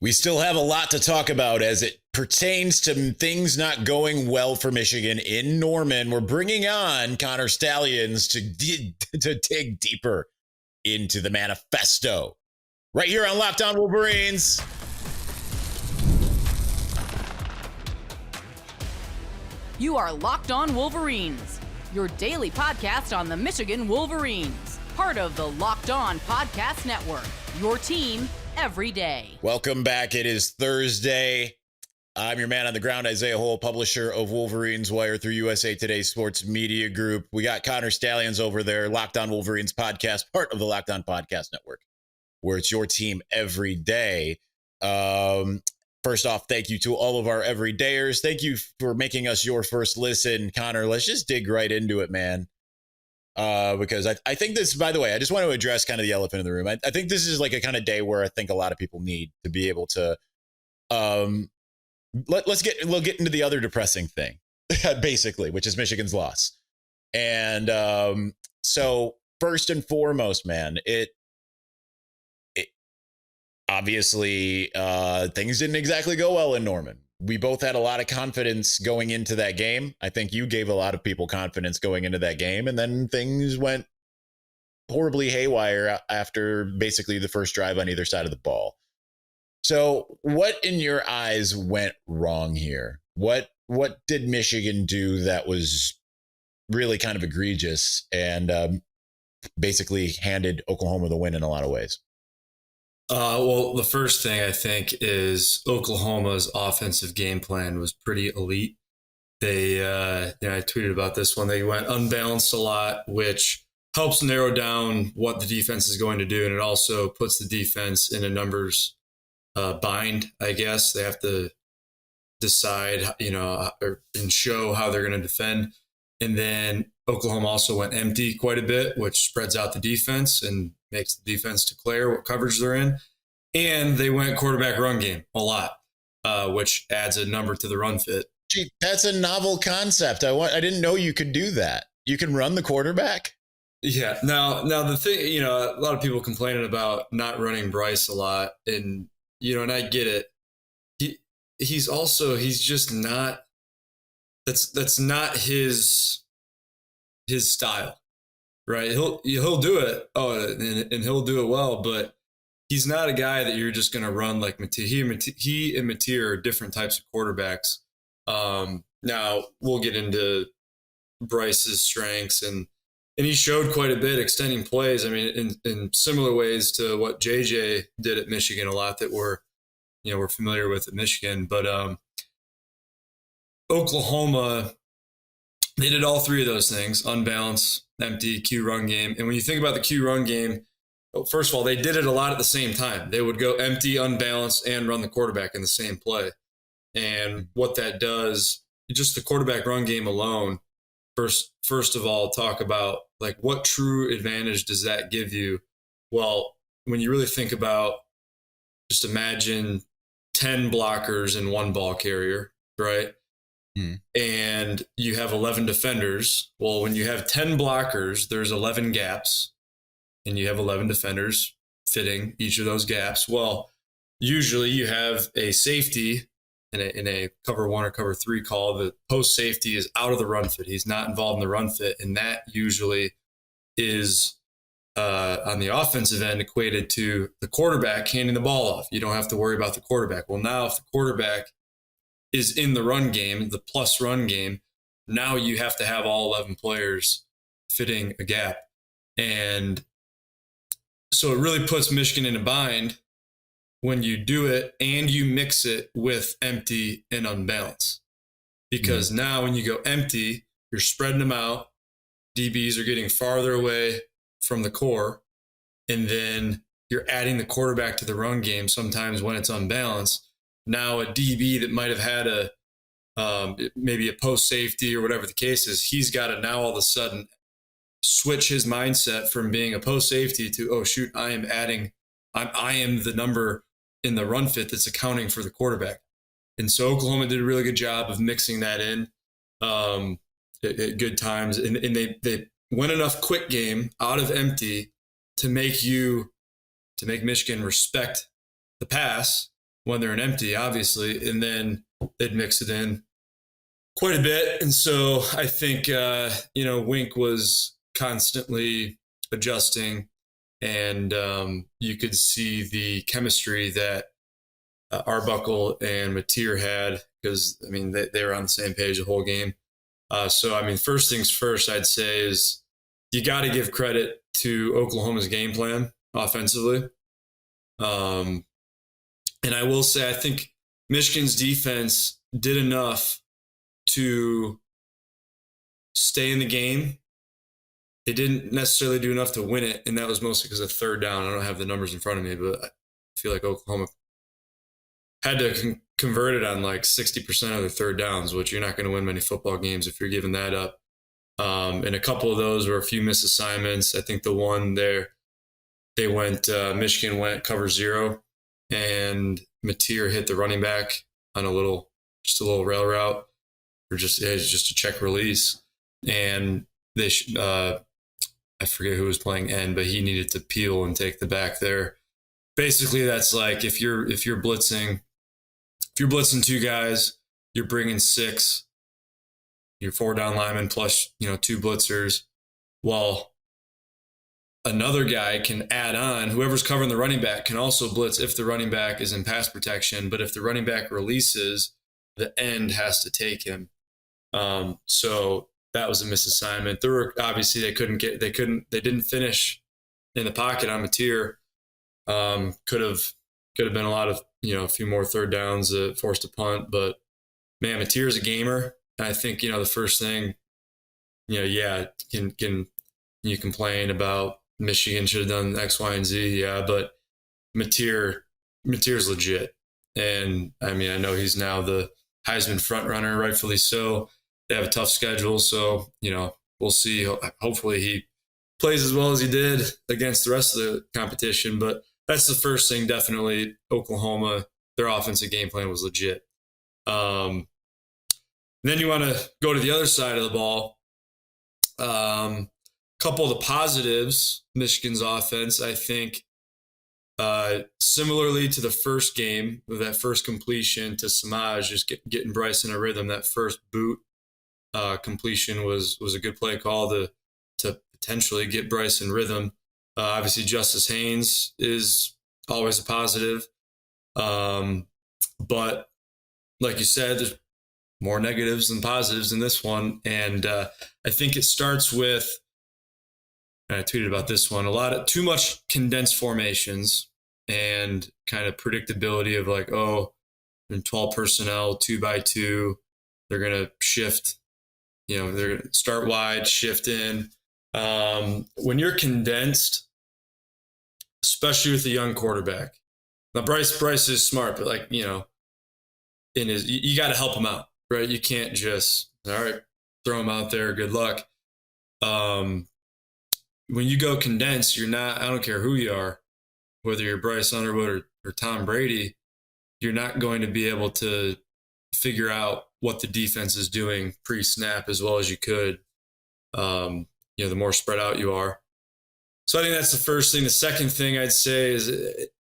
We still have a lot to talk about as it pertains to things not going well for Michigan in Norman. We're bringing on Connor Stalions to dig deeper into the manifesto right here on Locked On Wolverines. You are Locked On Wolverines, your daily podcast on the Michigan Wolverines, part of the Locked On Podcast Network, your team every day. Welcome back. It is Thursday. I'm your man on the ground, Isaiah Hole, publisher of Wolverines Wire through USA Today Sports Media Group. We got Connor Stalions over there, Locked On Wolverines podcast, part of the Locked On Podcast Network, where it's your team every day. First off, thank you to all of our everydayers. Thank you for making us your first listen. Connor, let's just dig right into it, man. Because I think this, by the way, I just want to address kind of the elephant in the room. I think this is like a kind of day where I think a lot of people need to be able to, we'll get into the other depressing thing, basically, which is Michigan's loss. And so first and foremost, man, it obviously things didn't exactly go well in Norman. We both had a lot of confidence going into that game. I think you gave a lot of people confidence going into that game, and then things went horribly haywire after basically the first drive on either side of the ball. So what in your eyes went wrong here? What did Michigan do that was really kind of egregious and basically handed Oklahoma the win in a lot of ways? Well, the first thing I think is Oklahoma's offensive game plan was pretty elite. They, I tweeted about this one. They went unbalanced a lot, which helps narrow down what the defense is going to do. And it also puts the defense in a numbers bind, I guess. They have to decide, and show how they're going to defend. And then Oklahoma also went empty quite a bit, which spreads out the defense and makes the defense declare what coverage they're in. And they went quarterback run game a lot, which adds a number to the run fit. Gee, that's a novel concept. I didn't know you could do that. You can run the quarterback? Yeah. Now the thing, a lot of people complaining about not running Bryce a lot. And, and I get it. He's just not, that's not his style. Right. He'll do it. And he'll do it well, but he's not a guy that you're just going to run like Mateer. He and Mateer are different types of quarterbacks. Now we'll get into Bryce's strengths and he showed quite a bit extending plays. I mean, in similar ways to what JJ did at Michigan a lot that we're familiar with at Michigan, but, Oklahoma, they did all three of those things: unbalanced, empty, Q run game. And when you think about the Q run game, first of all, they did it a lot at the same time. They would go empty, unbalanced, and run the quarterback in the same play. And what that does, just the quarterback run game alone, first of all, talk about like what true advantage does that give you? Well, when you really think about, just imagine 10 blockers and one ball carrier, right? And you have 11 defenders. Well, when you have 10 blockers, there's 11 gaps, and you have 11 defenders fitting each of those gaps. Well, usually you have a safety in a cover one or cover three call. The post safety is out of the run fit. He's not involved in the run fit, and that usually is on the offensive end equated to the quarterback handing the ball off. You don't have to worry about the quarterback. Well, now if the quarterback is in the run game, the plus run game, now you have to have all 11 players fitting a gap. And so it really puts Michigan in a bind when you do it and you mix it with empty and unbalanced. Because now when you go empty, you're spreading them out. DBs are getting farther away from the core. And then you're adding the quarterback to the run game sometimes when it's unbalanced. Now a DB that might have had maybe a post safety or whatever the case is, he's got to now all of a sudden switch his mindset from being a post safety to, oh shoot, I am the number in the run fit that's accounting for the quarterback. And so Oklahoma did a really good job of mixing that in at good times. And they went enough quick game out of empty to make Michigan respect the pass when they're an empty, obviously, and then they'd mix it in quite a bit. And so I think, Wink was constantly adjusting, and you could see the chemistry that Arbuckle and Mateer had, because, I mean, they were on the same page the whole game. First things first, I'd say is you got to give credit to Oklahoma's game plan offensively. And I will say, I think Michigan's defense did enough to stay in the game. They didn't necessarily do enough to win it, and that was mostly because of third down. I don't have the numbers in front of me, but I feel like Oklahoma had to convert it on like 60% of their third downs, which you're not going to win many football games if you're giving that up. And a couple of those were a few missed assignments. I think the one there, Michigan went cover zero, and Mateer hit the running back on a little rail route, or just a check release. And they, I forget who was playing end, but he needed to peel and take the back there. Basically, that's like if you're blitzing two guys, you're bringing six. Your 4 down linemen plus 2 blitzers. Well, another guy can add on. Whoever's covering the running back can also blitz if the running back is in pass protection. But if the running back releases, the end has to take him. So that was a misassignment. There were obviously they didn't finish in the pocket on Mateer. Could have been a lot of a few more third downs that forced a punt. But man, Mateer's a gamer. I think, the first thing, can you complain about Michigan should have done X, Y, and Z? Yeah, but Mateer's legit. And I mean, I know he's now the Heisman front runner, rightfully so. They have a tough schedule. So, we'll see. Hopefully he plays as well as he did against the rest of the competition. But that's the first thing, definitely. Oklahoma, their offensive game plan was legit. Then you want to go to the other side of the ball. Couple of the positives, Michigan's offense, I think, similarly to the first game, with that first completion to Samaj, just getting Bryce in a rhythm, that first boot completion was a good play call to potentially get Bryce in rhythm. Obviously, Justice Haynes is always a positive. But like you said, there's more negatives than positives in this one. And I think it starts with, and I tweeted about this one, too much condensed formations and kind of predictability of like, in 12 personnel, 2x2, they're going to shift, they're going to start wide, shift in. When you're condensed, especially with a young quarterback, now Bryce is smart, but you got to help him out. Right, you can't just throw them out there. Good luck. When you go condensed, you're not. I don't care who you are, whether you're Bryce Underwood or Tom Brady, you're not going to be able to figure out what the defense is doing pre-snap as well as you could. The more spread out you are. So I think that's the first thing. The second thing I'd say is,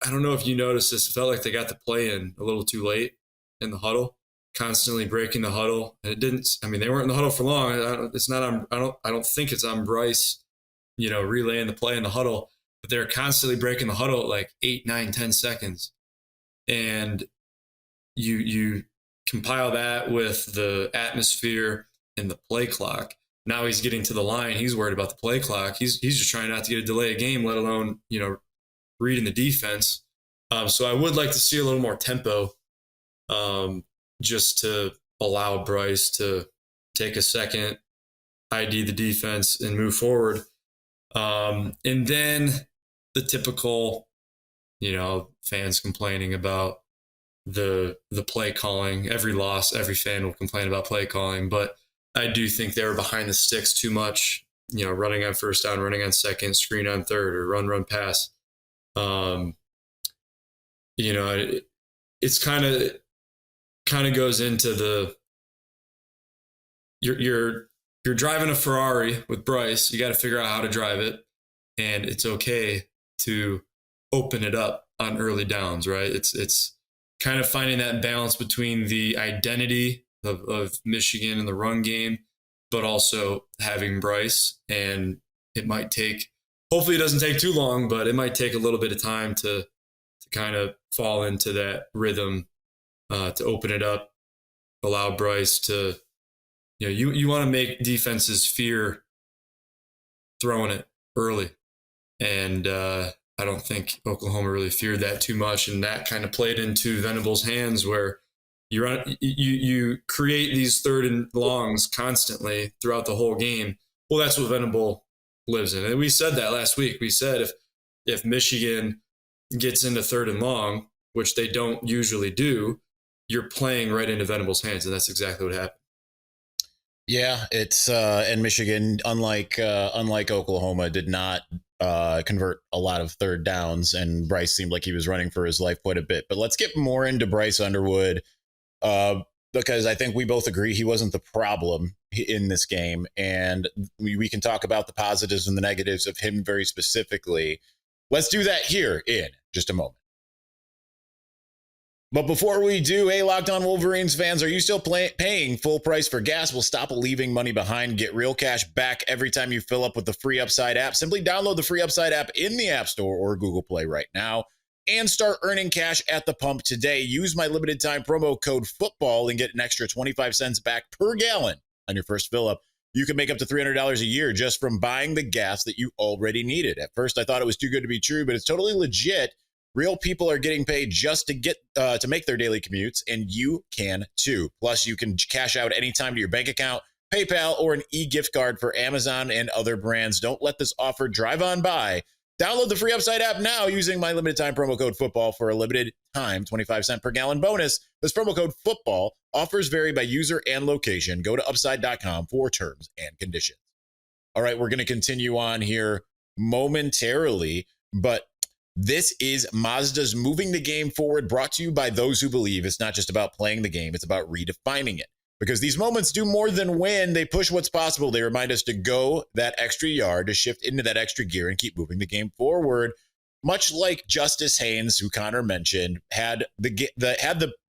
I don't know if you noticed this. It felt like they got the play in a little too late in the huddle. Constantly breaking the huddle, and it didn't. I mean, they weren't in the huddle for long. It's not on. I don't think it's on Bryce, relaying the play in the huddle. But they're constantly breaking the huddle at like 8, 9, 10 seconds, and you compile that with the atmosphere and the play clock. Now he's getting to the line. He's worried about the play clock. He's just trying not to get a delay of game, let alone reading the defense. So I would like to see a little more tempo. Just to allow Bryce to take a second, ID the defense, and move forward. And then the typical, fans complaining about the play calling. Every loss, every fan will complain about play calling, but I do think they were behind the sticks too much, running on first down, running on second, screen on third, or run, pass. It's kind of goes into you're driving a Ferrari with Bryce. You got to figure out how to drive it, and it's okay to open it up on early downs, right? It's kind of finding that balance between the identity of Michigan and the run game, but also having Bryce. And it might take, hopefully it doesn't take too long, but it might take a little bit of time to kind of fall into that rhythm, to open it up, allow Bryce to, you want to make defenses fear throwing it early. And I don't think Oklahoma really feared that too much. And that kind of played into Venable's hands, where you create these third and longs constantly throughout the whole game. Well, that's what Venable lives in. And we said that last week. We said if Michigan gets into third and long, which they don't usually do, you're playing right into Venable's hands. And that's exactly what happened. Yeah, it's and Michigan, unlike Oklahoma, did not convert a lot of third downs, and Bryce seemed like he was running for his life quite a bit. But let's get more into Bryce Underwood, because I think we both agree he wasn't the problem in this game, and we can talk about the positives and the negatives of him very specifically. Let's do that here in just a moment. But before we do, hey, Locked On Wolverines fans, are you still paying full price for gas? Well, stop leaving money behind. Get real cash back every time you fill up with the free Upside app. Simply download the free Upside app in the App Store or Google Play right now and start earning cash at the pump today. Use my limited time promo code FOOTBALL and get an extra 25 cents back per gallon on your first fill up. You can make up to $300 a year just from buying the gas that you already needed. At first, I thought it was too good to be true, but it's totally legit. Real people are getting paid just to get to make their daily commutes, and you can too. Plus, you can cash out anytime to your bank account, PayPal, or an e-gift card for Amazon and other brands. Don't let this offer drive on by. Download the free Upside app now using my limited time promo code FOOTBALL for a limited time 25 cent per gallon bonus. This promo code FOOTBALL. Offers vary by user and location. Go to upside.com for terms and conditions. All right, we're going to continue on here momentarily, but this is Mazda's Moving the Game Forward, brought to you by those who believe it's not just about playing the game, it's about redefining it. Because these moments do more than win. They push what's possible. They remind us to go that extra yard, to shift into that extra gear and keep moving the game forward. Much like Justice Haynes, who Connor mentioned, had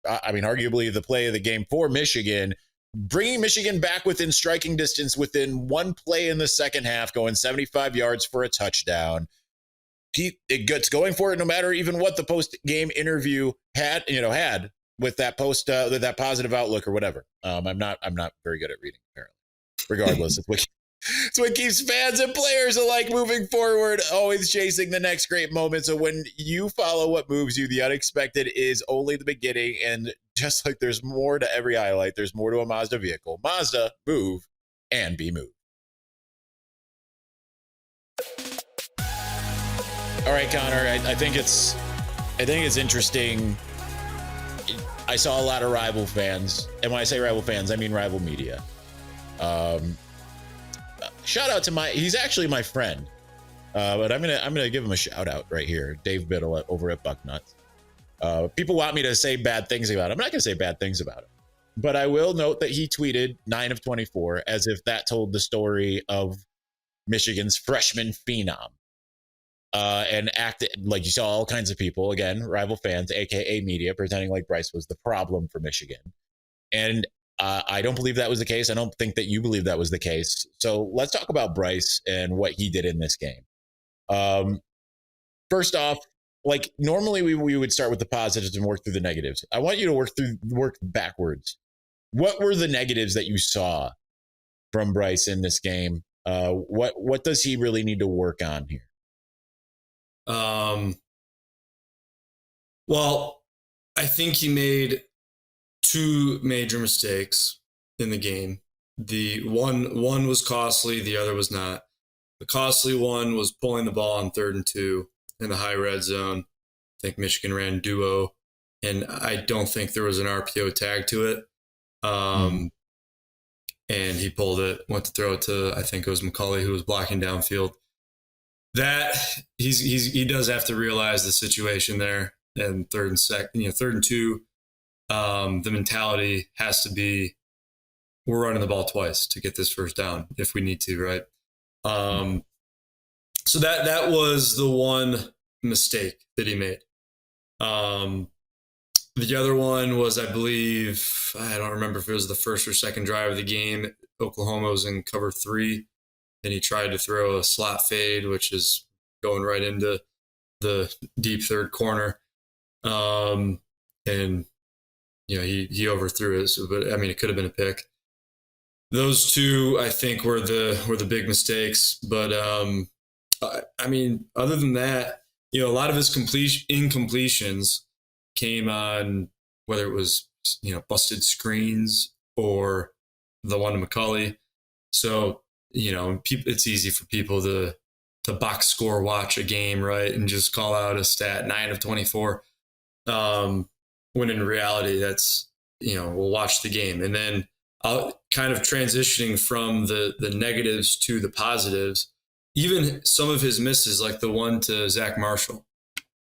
arguably the play of the game for Michigan, bringing Michigan back within striking distance within one play in the second half, going 75 yards for a touchdown. It's going for it no matter even what the post-game interview had with that that positive outlook or whatever. I'm not very good at reading, apparently. Regardless, it's what keeps fans and players alike moving forward, always chasing the next great moment. So when you follow what moves you, the unexpected is only the beginning. And just like there's more to every highlight, there's more to a Mazda vehicle. Mazda, move and be moved. All right, Connor, I think it's interesting. I saw a lot of rival fans, and when I say rival fans, I mean rival media. Shout out to he's actually my friend, but I'm gonna give him a shout out right here, Dave Biddle over at Bucknuts. People want me to say bad things about him. I'm not gonna say bad things about him, but I will note that he tweeted 9 of 24 as if that told the story of Michigan's freshman phenom. And acted like you saw all kinds of people, again, rival fans, aka media, pretending like Bryce was the problem for Michigan. And I don't believe that was the case. I don't think that you believe that was the case. So let's talk about Bryce and what he did in this game. First off, like normally we would start with the positives and work through the negatives. I want you to work backwards. What were the negatives that you saw from Bryce in this game? What does he really need to work on here? Well, I think he made 2 major mistakes in the game. The one was costly, the other was not. The costly one was pulling the ball on 3rd and 2 in the high red zone. I think Michigan ran duo, and I don't think there was an RPO tag to it. And he pulled it, went to throw it to, I think it was McCulley who was blocking downfield. That he does have to realize the situation there, and 3rd and 2, the mentality has to be, we're running the ball twice to get this first down if we need to, right? So that was the one mistake that he made. The other one was, I believe, I don't remember if it was the first or second drive of the game. Oklahoma was in cover 3, and he tried to throw a slot fade, which is going right into the deep third corner. And, he overthrew it. So, but I mean, it could have been a pick. Those two, I think, were the big mistakes. But I mean, other than that, a lot of his incompletions came on whether it was busted screens or the one to McCulley. So it's easy for people to box score watch a game, right, and just call out a stat 9 of 24. When in reality, that's we'll watch the game, and then I'll kind of transitioning from the negatives to the positives. Even some of his misses, like the one to Zach Marshall,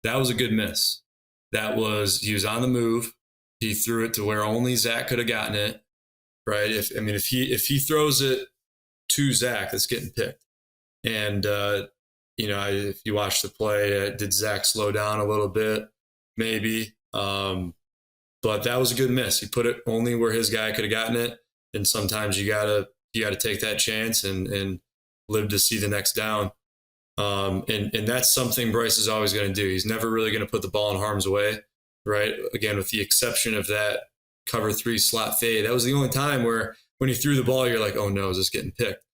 that was a good miss. He was on the move. He threw it to where only Zach could have gotten it, right? If he throws it to Zach, that's getting picked. And if you watch the play, did Zach slow down a little bit? Maybe, but that was a good miss. He put it only where his guy could have gotten it. And sometimes you gotta take that chance and live to see the next down. And that's something Bryce is always going to do. He's never really going to put the ball in harm's way, right? Again, with the exception of that cover 3 slot fade, that was the only time where when he threw the ball, you're like, oh no, is this getting picked,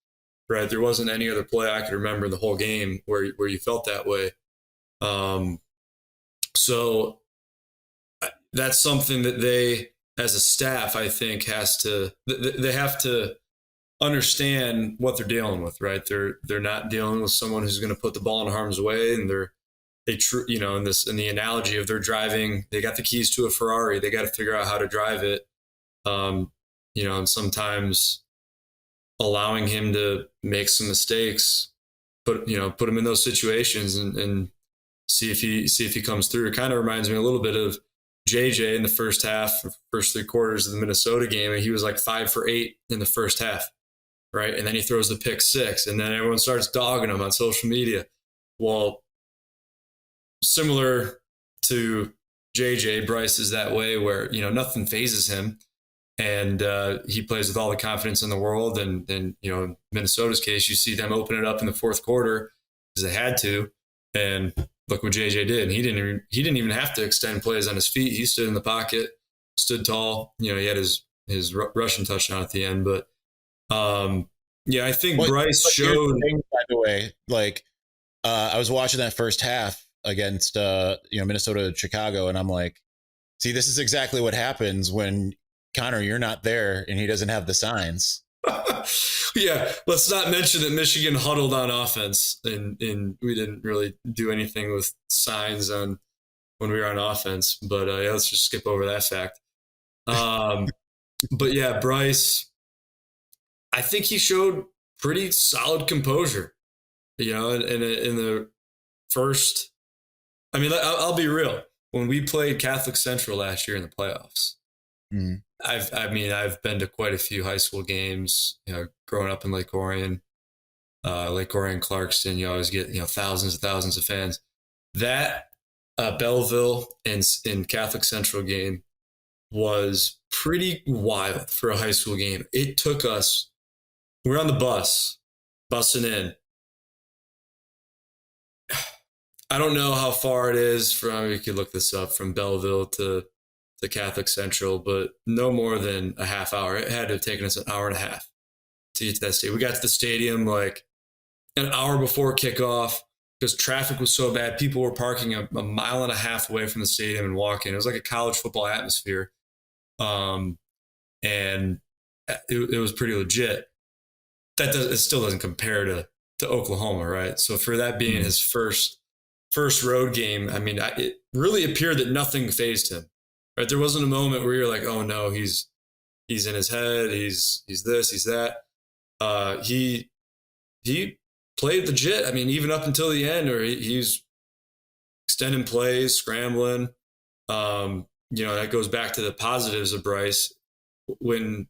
right? There wasn't any other play I could remember in the whole game where you felt that way. So that's something that they, as a staff, I think they have to understand what they're dealing with, right? They're not dealing with someone who's going to put the ball in harm's way, and in the analogy of they're driving, they got the keys to a Ferrari, they got to figure out how to drive it. And sometimes allowing him to make some mistakes, put him in those situations and see if he comes through. It kind of reminds me a little bit of JJ in the first 3 quarters of the Minnesota game, and he was like 5 for 8 in the first half. Right. And then he throws the pick 6, and then everyone starts dogging him on social media. Well, similar to JJ, Bryce is that way where, nothing phases him, and he plays with all the confidence in the world. And in Minnesota's case, you see them open it up in the fourth quarter because they had to. And look what JJ did. And he didn't even have to extend plays on his feet. He stood in the pocket, stood tall. He had his rushing touchdown at the end, but I think Bryce showed. By the way, I was watching that first half against Minnesota, Chicago, and I'm like, see, this is exactly what happens when Connor, you're not there, and he doesn't have the signs. Yeah, let's not mention that Michigan huddled on offense, and we didn't really do anything with signs on when we were on offense. But let's just skip over that fact. But yeah, Bryce, I think he showed pretty solid composure, in the first. I mean, I'll be real. When we played Catholic Central last year in the playoffs, I've been to quite a few high school games. Growing up in Lake Orion, Clarkston, you always get thousands and thousands of fans. That Belleville and Catholic Central game was pretty wild for a high school game. It took us. We're on the bussing in. I don't know how far it is from. You could look this up from Belleville to Catholic Central, but no more than a half hour. It had to have taken us an hour and a half to get to that stadium. We got to the stadium like an hour before kickoff because traffic was so bad. People were parking a mile and a half away from the stadium and walking. It was like a college football atmosphere, and it was pretty legit. It still doesn't compare to Oklahoma, right? So for that being his first road game, I mean, it really appeared that nothing fazed him. Right? There wasn't a moment where you're like, oh no, he's in his head, he's this, he's that. He played legit. I mean, even up until the end, or he's extending plays, scrambling. That goes back to the positives of Bryce. When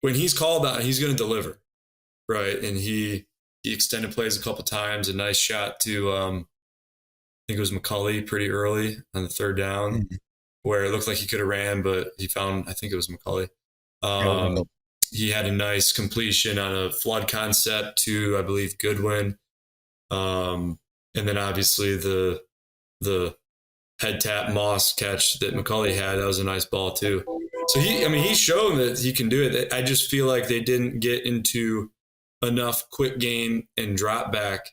he's called on, he's going to deliver, right? And he extended plays a couple times. A nice shot to I think it was McCulley pretty early on the third down. where it looked like he could have ran, but he found, I think it was McCulley. He had a nice completion on a flood concept to, I believe, Goodwin. And then obviously the head tap Moss catch that McCulley had, that was a nice ball too. So he's shown that he can do it. I just feel like they didn't get into enough quick game and drop back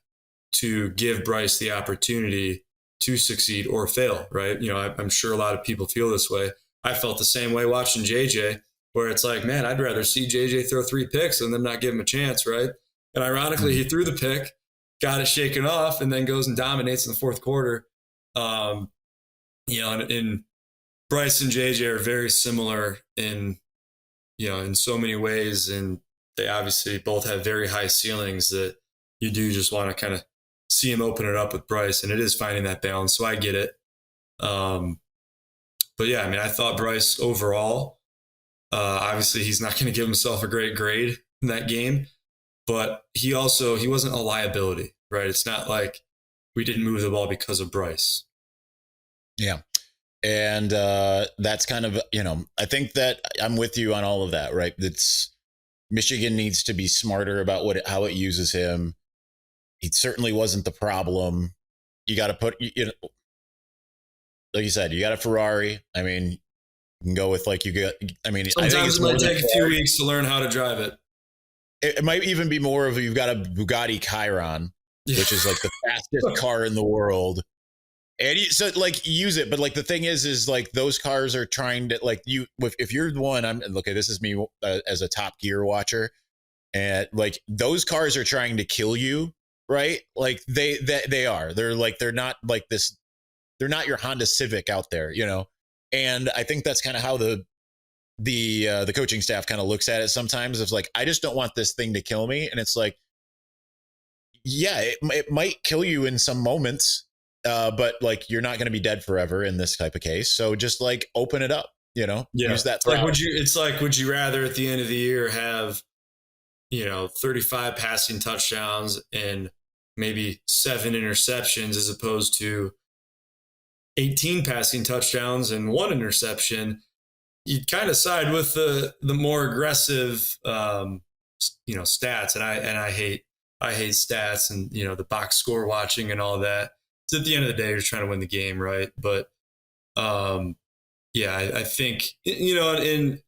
to give Bryce the opportunity to succeed or fail, right? I'm sure a lot of people feel this way. I felt the same way watching JJ, where it's like, man, I'd rather see JJ throw 3 picks and then not give him a chance, right? And ironically, he threw the pick, got it shaken off, and then goes and dominates in the fourth quarter. And Bryce and JJ are very similar in so many ways, and they obviously both have very high ceilings that you do just want to kind of see him open it up with Bryce, and it is finding that balance. So I get it. But yeah, I thought Bryce overall, obviously he's not going to give himself a great grade in that game, but he wasn't a liability, right? It's not like we didn't move the ball because of Bryce. Yeah. And that's kind of, I think that I'm with you on all of that, right? Michigan needs to be smarter about how it uses him. He certainly wasn't the problem. You got to put, like you said, you got a Ferrari. You can go with sometimes it might take a few weeks to learn how to drive it. It might even be more of you've got a Bugatti Chiron, which is like the fastest car in the world. And use it. But the thing is those cars are trying to if you're the one, this is me as a Top Gear watcher. And those cars are trying to kill you, right? They are, they're not like this. They're not your Honda Civic out there, And I think that's kind of how the coaching staff kind of looks at it sometimes. It's like, I just don't want this thing to kill me. And it's like, yeah, it might kill you in some moments. But you're not going to be dead forever in this type of case. So just open it up, use that. Would you rather at the end of the year have, 35 passing touchdowns and maybe 7 interceptions as opposed to 18 passing touchdowns and 1 interception? You'd kind of side with the more aggressive, stats. And I hate stats and, the box score watching and all that. So at the end of the day, you're trying to win the game, right? But I think, and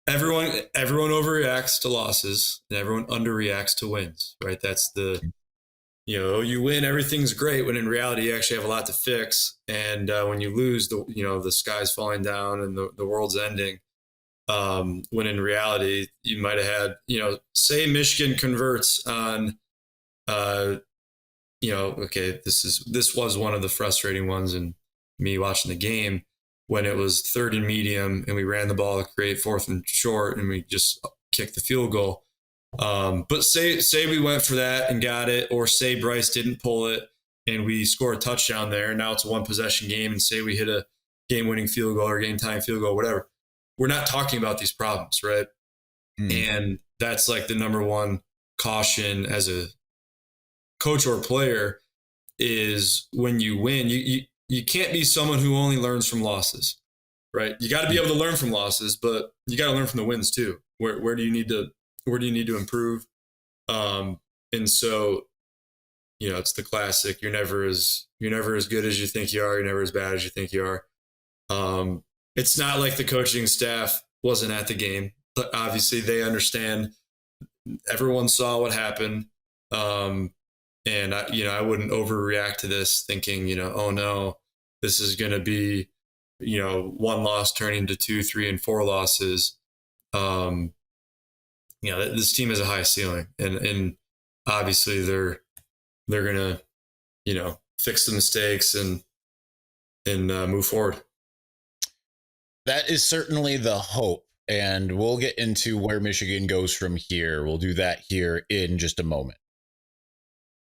everyone overreacts to losses and everyone underreacts to wins, right? That's you win, everything's great, when in reality, you actually have a lot to fix. And when you lose, the sky's falling down and the world's ending. When in reality, you might have had, say Michigan converts on, this was one of the frustrating ones in me watching the game when it was 3rd and medium and we ran the ball to create 4th and short and we just kicked the field goal. But say we went for that and got it, or say Bryce didn't pull it and we score a touchdown there, and now it's a 1-possession game, and say we hit a game-winning field goal or game-time field goal, whatever. We're not talking about these problems, right? And that's the number one caution as a coach or player is when you win, you can't be someone who only learns from losses, right? You got to be able to learn from losses, but you got to learn from the wins too. Where do you need to improve? And so, it's the classic. You're never as good as you think you are. You're never as bad as you think you are. It's not like the coaching staff wasn't at the game, but obviously they understand. Everyone saw what happened. And I wouldn't overreact to this thinking, oh no, this is going to be, 1 loss turning to 2, 3, and 4 losses. This team has a high ceiling, and obviously they're going to, fix the mistakes and move forward. That is certainly the hope. And we'll get into where Michigan goes from here. We'll do that here in just a moment.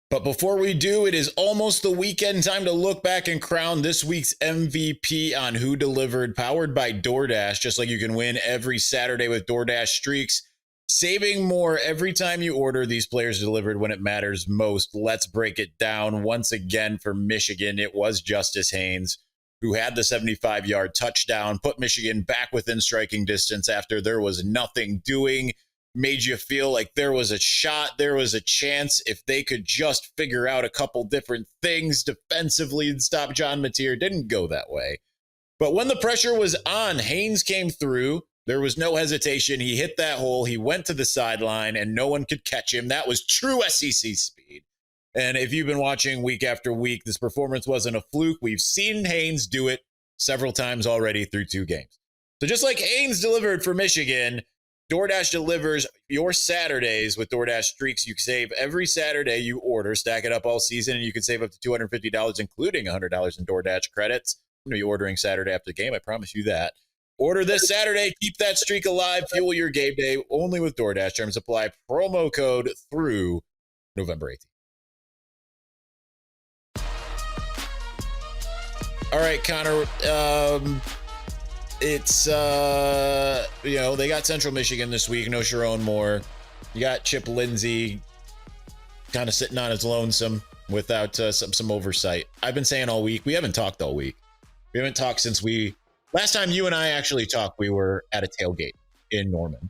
But before we do, it is almost the weekend. Time to look back and crown this week's MVP on Who Delivered, powered by DoorDash. Just like you can win every Saturday with DoorDash Streaks, saving more every time you order. These players delivered when it matters most. Let's break it down. Once again for Michigan, it was Justice Haynes, who had the 75-yard touchdown, put Michigan back within striking distance after there was nothing doing, made you feel like there was a shot, there was a chance if they could just figure out a couple different things defensively and stop John Mateer. Didn't go that way. But when the pressure was on, Haynes came through. There was no hesitation. He hit that hole. He went to the sideline, and no one could catch him. That was true SEC speed. And if you've been watching week after week, this performance wasn't a fluke. We've seen Haynes do it several times already through 2 games. So just like Haynes delivered for Michigan, DoorDash delivers your Saturdays with DoorDash Streaks. You save every Saturday you order, stack it up all season, and you can save up to $250, including $100 in DoorDash credits. I'm going to be ordering Saturday after the game. I promise you that. Order this Saturday. Keep that streak alive. Fuel your game day only with DoorDash. Terms apply. Promo code through November 18th. All right, Connor. It's, they got Central Michigan this week. No Sharon Moore. You got Chip Lindsey kind of sitting on his lonesome without some oversight. I've been saying all week. We haven't talked all week. We haven't talked since last time you and I actually talked, we were at a tailgate in Norman.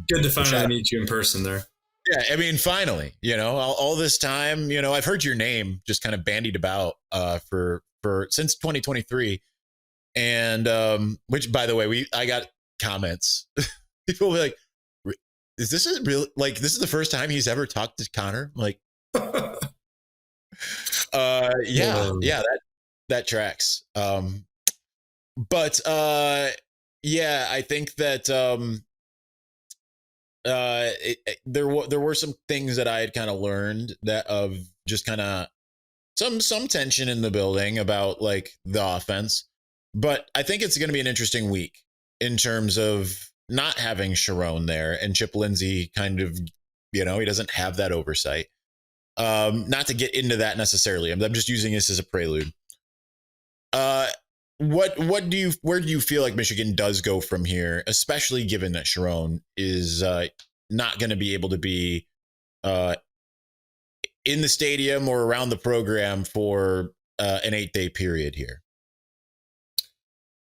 Good to finally meet you in person there. Yeah, I mean, finally, all this time, I've heard your name just kind of bandied about for since 2023. And which, by the way, I got comments. People were like, "Is this real? Like, this is the first time he's ever talked to Connor?" I'm like, yeah, that tracks. But I think that there were some things that I had kind of learned that of just kind of some tension in the building about like the offense. But I think it's going to be an interesting week in terms of not having Sharon there and Chip Lindsey kind of, he doesn't have that oversight. Not to get into that necessarily. I'm just using this as a prelude. Where do you feel like Michigan does go from here, especially given that Sharon is not going to be able to be in the stadium or around the program for an 8-day period here?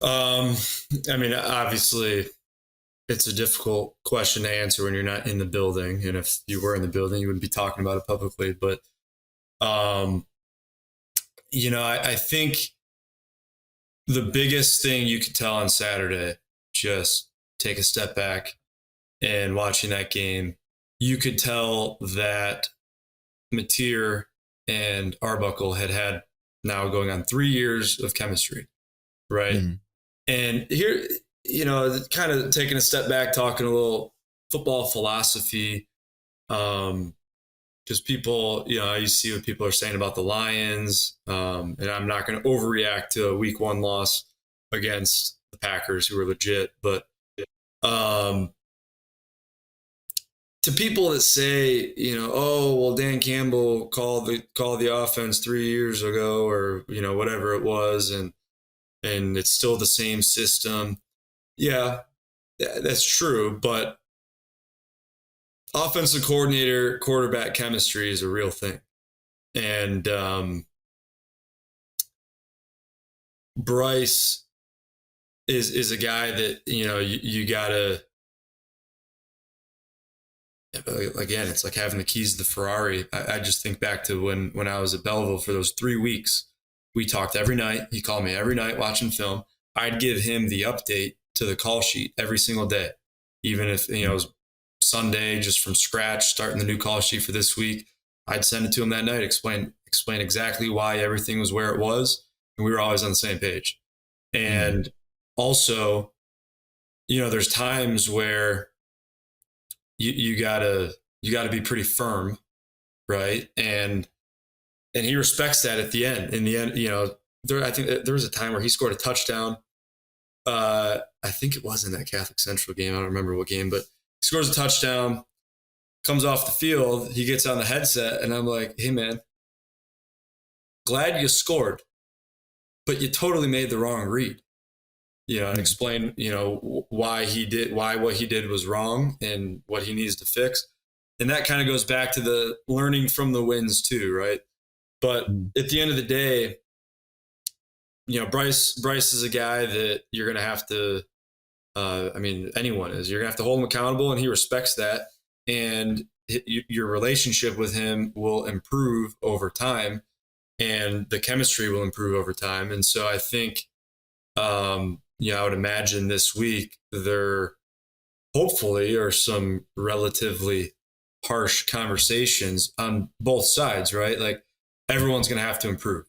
I mean, obviously it's a difficult question to answer when you're not in the building. And if you were in the building, you wouldn't be talking about it publicly. But, I think the biggest thing you could tell on Saturday, just take a step back and watching that game, you could tell that Mateer and Arbuckle had now going on 3 years of chemistry, right? Mm-hmm. And here, kind of taking a step back, talking a little football philosophy, because people, you see what people are saying about the Lions, and I'm not going to overreact to a week 1 loss against the Packers, who are legit, but to people that say, Dan Campbell called the offense 3 years ago, or whatever it was, and it's still the same system. Yeah, that's true. But offensive coordinator, quarterback chemistry is a real thing. And Bryce is a guy that, you got to, again, it's like having the keys to the Ferrari. I just think back to when I was at Belleville for those 3 weeks. We talked every night. He called me every night watching film. I'd give him the update to the call sheet every single day, even if it was Sunday, just from scratch, starting the new call sheet for this week. I'd send it to him that night, explain exactly why everything was where it was, and we were always on the same page. And also, there's times where you gotta be pretty firm, right? And he respects that at the end. In the end, I think there was a time where he scored a touchdown. I think it was in that Catholic Central game. I don't remember what game, but he scores a touchdown, comes off the field. He gets on the headset, and I'm like, "Hey, man, glad you scored, but you totally made the wrong read." And explain, why what he did was wrong and what he needs to fix. And that kind of goes back to the learning from the wins too, right? But at the end of the day, Bryce is a guy that you're going to have to, anyone is, you're going to have to hold him accountable, and he respects that. And your relationship with him will improve over time, and the chemistry will improve over time. And so I think, I would imagine this week there hopefully are some relatively harsh conversations on both sides, right? Like, everyone's going to have to improve.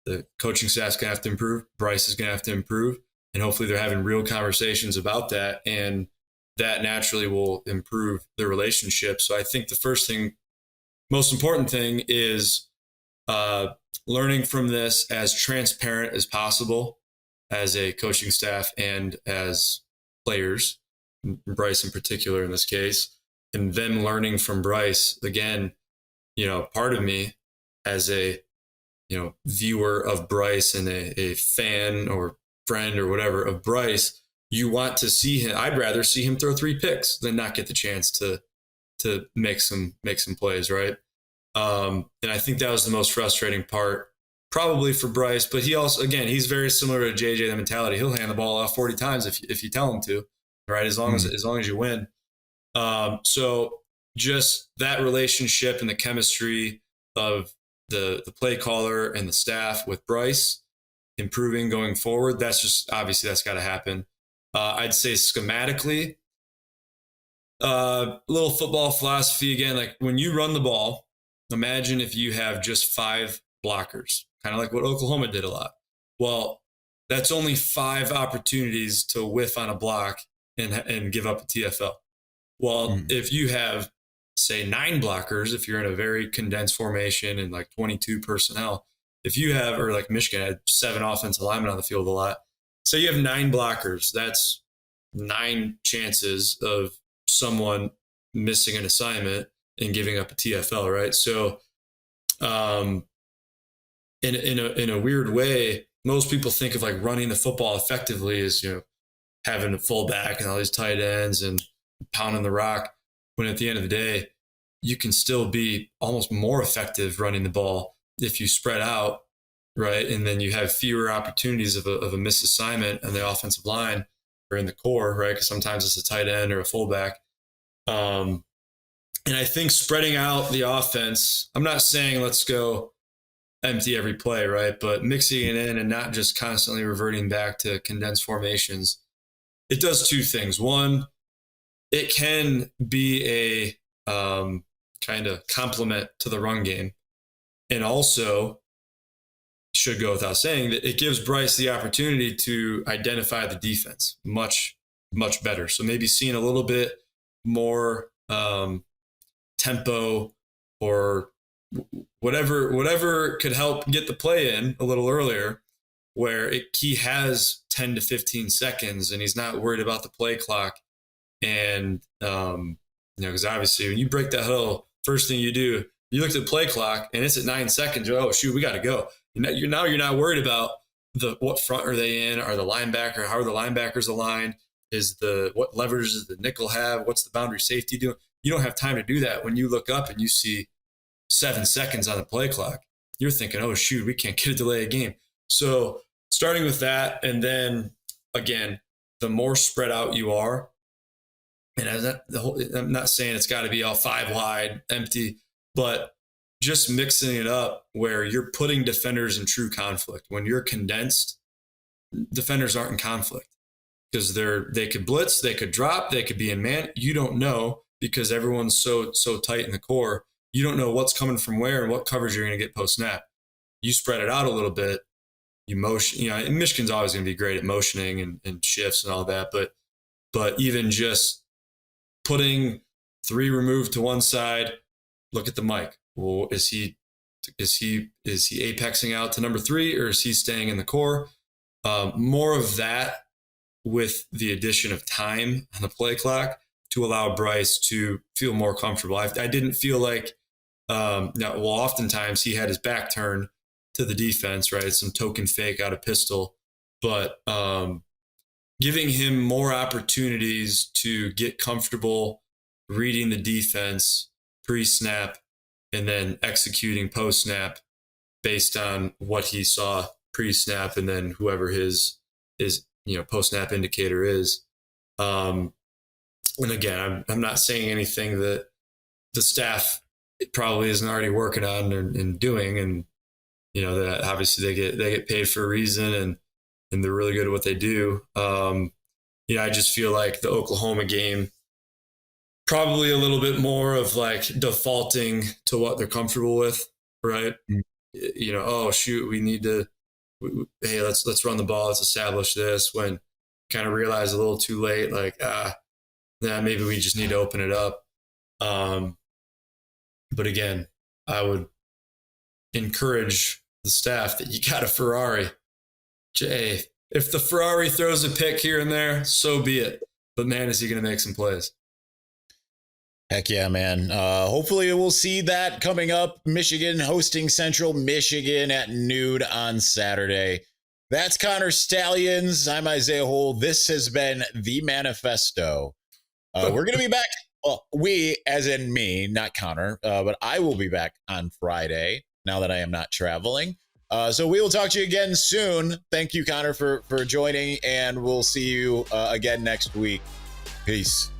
The coaching staff's going to have to improve. Bryce is going to have to improve. And hopefully they're having real conversations about that. And that naturally will improve the relationship. So I think the first thing, most important thing is learning from this as transparent as possible as a coaching staff and as players, Bryce in particular in this case, and then learning from Bryce. Again, part of me as a viewer of Bryce and a fan or friend or whatever of Bryce, you want to see him. I'd rather see him throw 3 picks than not get the chance to make some plays, right? And I think that was the most frustrating part, probably for Bryce. But he also, again, he's very similar to JJ. The mentality, he'll hand the ball off 40 times if you tell him to, right? As long as you win. So just that relationship and the chemistry of the play caller and the staff with Bryce improving going forward. That's just, obviously that's got to happen. I'd say schematically, little football philosophy again, like when you run the ball, imagine if you have just 5 blockers, kind of like what Oklahoma did a lot. Well, that's only 5 opportunities to whiff on a block and give up a TFL. Well, if you have, say, 9 blockers, if you're in a very condensed formation and like 22 personnel, if you have, or like Michigan had 7 offensive linemen on the field a lot, so you have 9 blockers, that's 9 chances of someone missing an assignment and giving up a TFL, right? So in a weird way, most people think of like running the football effectively as, having a fullback and all these tight ends and pounding the rock, when at the end of the day, you can still be almost more effective running the ball if you spread out, right? And then you have fewer opportunities of a missed assignment on the offensive line or in the core, right? Because sometimes it's a tight end or a fullback. And I think spreading out the offense, I'm not saying let's go empty every play, right? But mixing it in and not just constantly reverting back to condensed formations, it does 2 things. One, it can be a kind of complement to the run game. And also, should go without saying, that it gives Bryce the opportunity to identify the defense much, much better. So maybe seeing a little bit more tempo or whatever could help get the play in a little earlier, where he has 10 to 15 seconds and he's not worried about the play clock. And, because obviously when you break that huddle, first thing you do, you look at the play clock and it's at 9 seconds. Oh, shoot, we got to go. You're not worried about what front are they in? Are the linebacker? How are the linebackers aligned? What levers does the nickel have? What's the boundary safety doing? You don't have time to do that when you look up and you see 7 seconds on the play clock. You're thinking, oh, shoot, we can't get a delay of game. So starting with that, and then again, the more spread out you are, and I'm not saying it's got to be all 5 wide, empty, but just mixing it up where you're putting defenders in true conflict. When you're condensed, defenders aren't in conflict because they could blitz, they could drop, they could be in man. You don't know because everyone's so tight in the core. You don't know what's coming from where and what coverage you're going to get post snap. You spread it out a little bit. You motion, and Michigan's always going to be great at motioning and shifts and all that. But even just putting 3 removed to one side, look at the mic. Well, is he apexing out to number 3 or is he staying in the core? More of that with the addition of time on the play clock to allow Bryce to feel more comfortable. I didn't feel like, oftentimes he had his back turned to the defense, right? Some token fake out of pistol, but giving him more opportunities to get comfortable reading the defense pre-snap and then executing post-snap based on what he saw pre-snap and then whoever his post-snap indicator is. And again, I'm not saying anything that the staff probably isn't already working on and doing, and that obviously they get paid for a reason, and they're really good at what they do. I just feel like the Oklahoma game, probably a little bit more of like defaulting to what they're comfortable with, right? Mm-hmm. Oh shoot, we need to, hey, let's run the ball, let's establish this, when kind of realize a little too late, like, maybe we just need to open it up. But again, I would encourage the staff that you got a Ferrari. Jay, if the Ferrari throws a pick here and there, so be it. But man, is he going to make some plays? Heck yeah, man. Hopefully we'll see that coming up. Michigan hosting Central Michigan at noon on Saturday. That's Connor Stalions. I'm Isaiah Hole. This has been The Manifesto. We're going to be back. Well, we, as in me, not Connor, but I will be back on Friday now that I am not traveling. So we will talk to you again soon. Thank you, Connor, for joining, and we'll see you again next week. Peace.